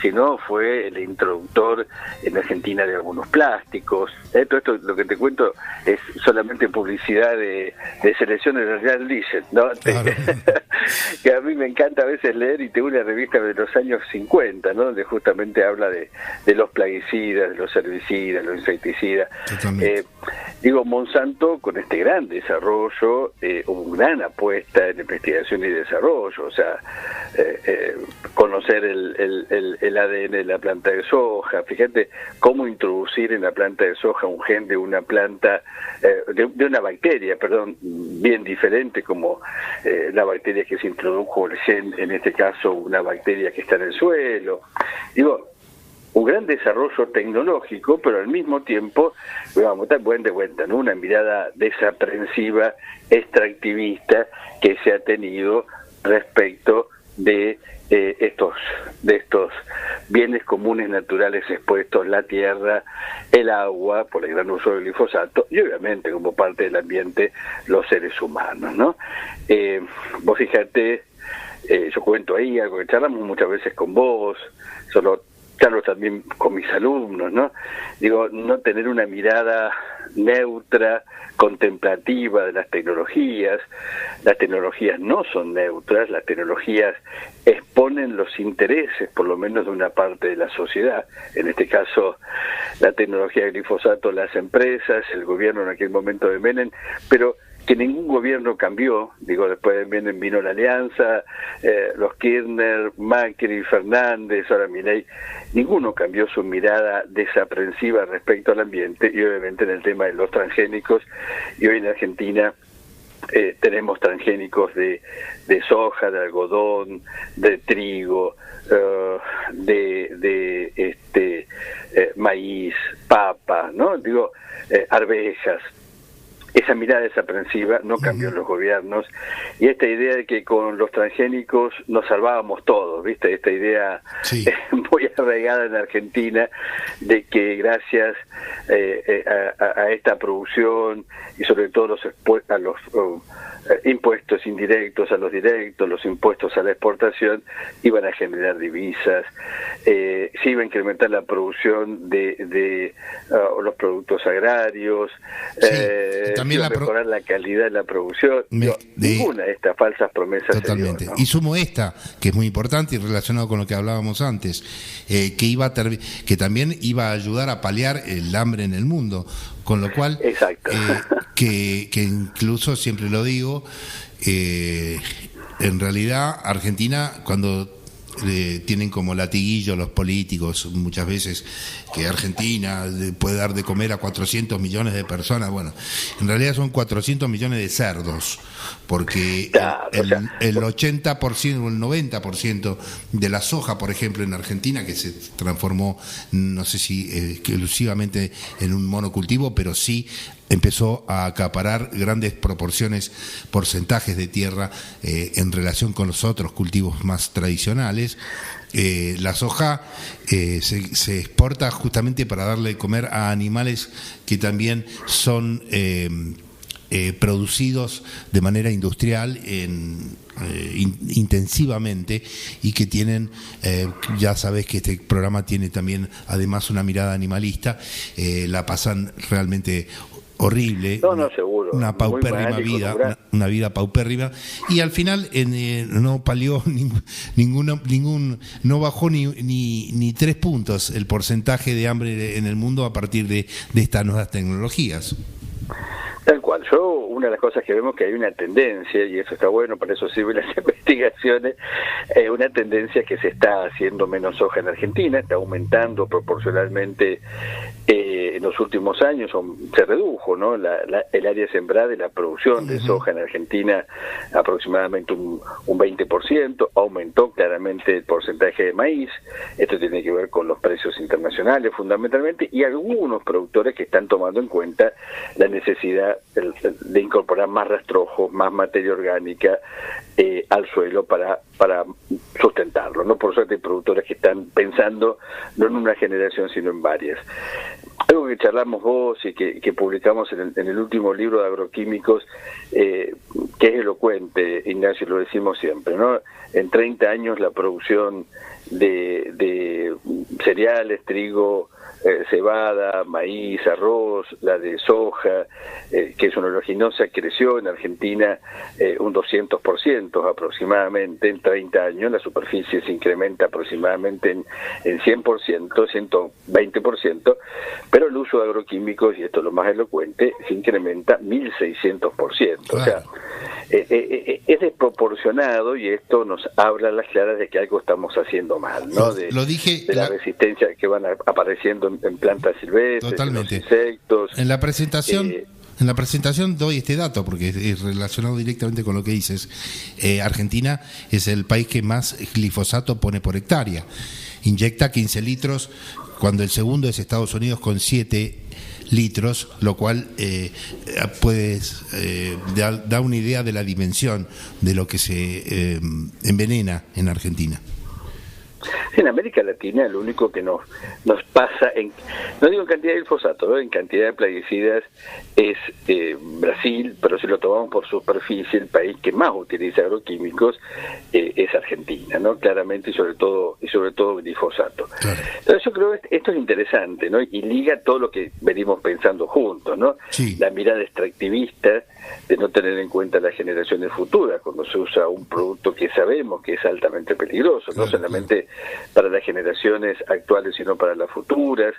sino fue el introductor en Argentina de algunos plásticos. Todo esto, lo que te cuento, es solamente publicidad de selecciones de Real Listen, ¿no? Claro. Que a mí me encanta a veces leer, y tengo una revista de los años 50, ¿no? Donde justamente habla de los plaguicidas, de los herbicidas, los insecticidas. Digo, Monsanto, con este gran desarrollo, hubo una gran apuesta en investigación y desarrollo, o sea, conocer el ADN de la planta de soja, fíjate cómo introducir en la planta de soja un gen de una planta, de una bacteria, perdón, bien diferente como la bacteria que se introdujo, el gen, en este caso una bacteria que está en el suelo. Digo, un gran desarrollo tecnológico, pero al mismo tiempo, vamos a dar de cuenta, ¿no? Una mirada desaprensiva, extractivista que se ha tenido respecto de estos bienes comunes naturales expuestos, la tierra, el agua, por el gran uso del glifosato, y obviamente como parte del ambiente los seres humanos, ¿no? Vos fíjate, yo cuento ahí algo que charlamos muchas veces con vos, solo charlo también con mis alumnos, ¿no? Digo, no tener una mirada neutra, contemplativa de las tecnologías. Las tecnologías no son neutras, las tecnologías exponen los intereses, por lo menos de una parte de la sociedad. En este caso, la tecnología de glifosato, las empresas, el gobierno en aquel momento de Menem, pero que ningún gobierno cambió. Digo, después de Menem vino la Alianza, los Kirchner, Macri, Fernández, ahora Milei, ninguno cambió su mirada desaprensiva respecto al ambiente, y obviamente en el tema de los transgénicos, y hoy en Argentina tenemos transgénicos de soja, de algodón, de trigo, de maíz, papa, ¿no? Digo, arvejas. Esa mirada desaprensiva no cambió en los gobiernos, y esta idea de que con los transgénicos nos salvábamos todos, ¿viste? Esta idea muy arraigada en Argentina de que gracias a esta producción, y sobre todo a los impuestos indirectos, a los directos, los impuestos a la exportación, iban a generar divisas, se iba a incrementar la producción de los productos agrarios, también iba a mejorar la calidad de la producción. Ninguna de estas falsas promesas totalmente se dio, ¿no? Y sumo esta, que es muy importante y relacionado con lo que hablábamos antes, que también iba a ayudar a paliar el hambre en el mundo, con lo cual que incluso, siempre lo digo, en realidad Argentina, cuando tienen como latiguillo los políticos muchas veces que Argentina puede dar de comer a 400 millones de personas, bueno, en realidad son 400 millones de cerdos, porque el 80% o el 90% de la soja, por ejemplo, en Argentina, que se transformó, no sé si exclusivamente en un monocultivo, pero sí empezó a acaparar grandes porcentajes de tierra en relación con los otros cultivos más tradicionales. La soja se exporta justamente para darle de comer a animales que también son producidos de manera industrial intensivamente, y que tienen, ya sabes que este programa tiene también además una mirada animalista, la pasan realmente horrible, seguro, una paupérrima vida, una vida paupérrima, y al final no palió no bajó ni 3 puntos el porcentaje de hambre en el mundo a partir de estas nuevas tecnologías. Tal cual. Una de las cosas que vemos que hay una tendencia, y eso está bueno, para eso sirven las investigaciones, una tendencia que se está haciendo menos soja en Argentina, está aumentando proporcionalmente en los últimos años, se redujo, ¿no? El área sembrada y la producción de soja en Argentina aproximadamente un 20%, aumentó claramente el porcentaje de maíz. Esto tiene que ver con los precios internacionales fundamentalmente, y algunos productores que están tomando en cuenta la necesidad de incorporar más rastrojos, más materia orgánica al suelo para sustentarlo, ¿no? Por suerte hay productores que están pensando no en una generación sino en varias. algo que charlamos vos y que publicamos en el último libro de agroquímicos, que es elocuente, Ignacio, lo decimos siempre, ¿no? En 30 años la producción de cereales, trigo, cebada, maíz, arroz, la de soja, que es una oleaginosa, creció en Argentina un 200% aproximadamente en 30 años. La superficie se incrementa aproximadamente en 100%, 120%, pero el uso de agroquímicos, y esto es lo más elocuente, se incrementa 1600%. Claro. O sea, es desproporcionado, y esto nos habla a las claras de que algo estamos haciendo mal, ¿no? De la resistencia que van apareciendo en plantas silvestres, totalmente. En los insectos. En la presentación doy este dato porque es relacionado directamente con lo que dices. Argentina es el país que más glifosato pone por hectárea. Inyecta 15 litros, cuando el segundo es Estados Unidos con 7 litros, lo cual da una idea de la dimensión de lo que se envenena en Argentina. En América Latina lo único que nos pasa, no digo en cantidad de glifosato, ¿no? En cantidad de plaguicidas es Brasil, pero si lo tomamos por superficie, el país que más utiliza agroquímicos es Argentina, ¿no? Claramente, y sobre todo glifosato. Claro. Entonces yo creo que esto es interesante, ¿no? Y liga todo lo que venimos pensando juntos, ¿no? Sí. La mirada extractivista de no tener en cuenta las generaciones futuras cuando se usa un producto que sabemos que es altamente peligroso, claro, no solamente para las generaciones actuales sino para las futuras.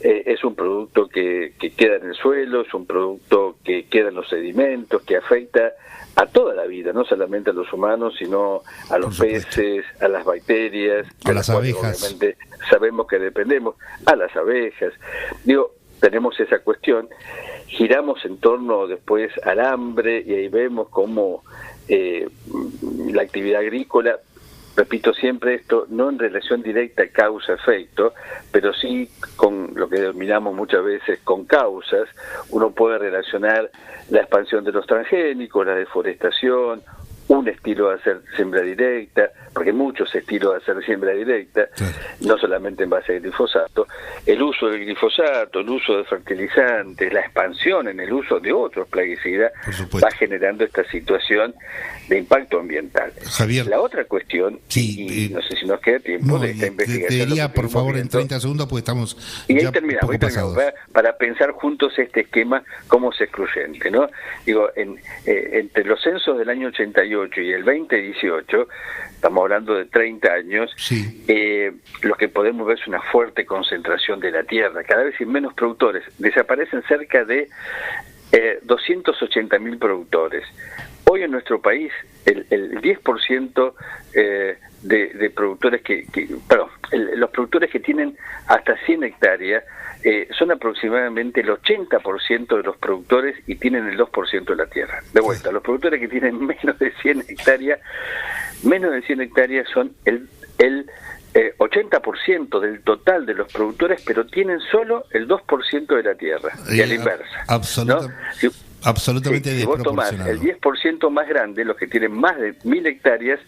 Es un producto que queda en el suelo, es un producto que queda en los sedimentos, que afecta a toda la vida, no solamente a los humanos, sino a los peces, a las bacterias, a las abejas. Obviamente sabemos que dependemos, a las abejas. Digo, tenemos esa cuestión, giramos en torno después al hambre, y ahí vemos cómo la actividad agrícola, repito siempre esto, no en relación directa causa-efecto, pero sí con lo que denominamos muchas veces con causas. Uno puede relacionar la expansión de los transgénicos, la deforestación, un estilo de hacer siembra directa, porque hay muchos estilos de hacer siembra directa, claro, no solamente en base al glifosato, el uso del glifosato, el uso de fertilizantes, la expansión en el uso de otros plaguicidas, va generando esta situación de impacto ambiental. Javier, la otra cuestión, sí, y no sé si nos queda tiempo de esta investigación. Te diría, por favor, en 30 segundos, porque estamos y ahí terminamos, para pensar juntos este esquema como es excluyente, ¿no? Digo, entre los censos del año 88 y el 2018, estamos hablando de 30 años, sí, lo que podemos ver es una fuerte concentración de la tierra, cada vez hay menos productores, desaparecen cerca de 280.000 productores. Hoy en nuestro país el 10% de productores los productores que tienen hasta 100 hectáreas son aproximadamente el 80% de los productores y tienen el 2% de la tierra. De vuelta, los productores que tienen menos de 100 hectáreas son el 80% del total de los productores, pero tienen solo el 2% de la tierra, y a la inversa. Absolutamente si vos tomás el 10% más grande, los que tienen más de 1.000 hectáreas,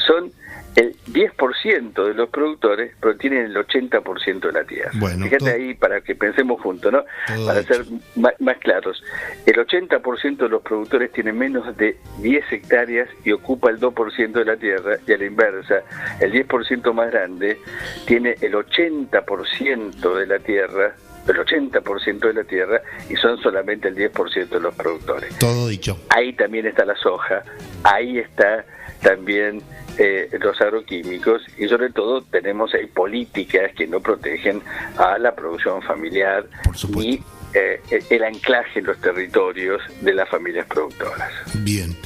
son el 10% de los productores, pero tienen el 80% de la tierra. Bueno, fíjate ahí para que pensemos juntos, ¿no? Para ser más claros. El 80% de los productores tienen menos de 10 hectáreas y ocupa el 2% de la tierra, y a la inversa, el 10% más grande tiene el 80% de la tierra, y son solamente el 10% de los productores. Todo dicho. Ahí también está la soja, ahí está también los agroquímicos, y sobre todo tenemos ahí políticas que no protegen a la producción familiar y el anclaje en los territorios de las familias productoras. Bien.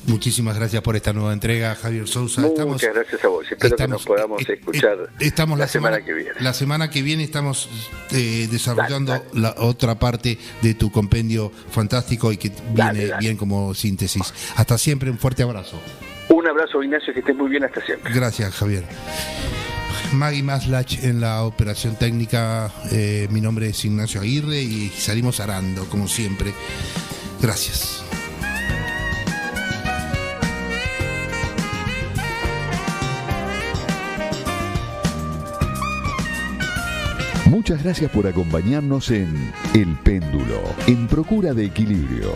Muchísimas gracias por esta nueva entrega, Javier Sousa. Muchas gracias a vos. Espero que nos podamos escuchar la semana que viene. La semana que viene estamos desarrollando la otra parte de tu compendio fantástico y que viene bien como síntesis. Hasta siempre, un fuerte abrazo. Un abrazo, Ignacio, que estés muy bien, hasta siempre. Gracias, Javier. Maggie Maslach en la operación técnica. Mi nombre es Ignacio Aguirre y salimos arando, como siempre. Gracias. Muchas gracias por acompañarnos en El Péndulo, en procura de equilibrio.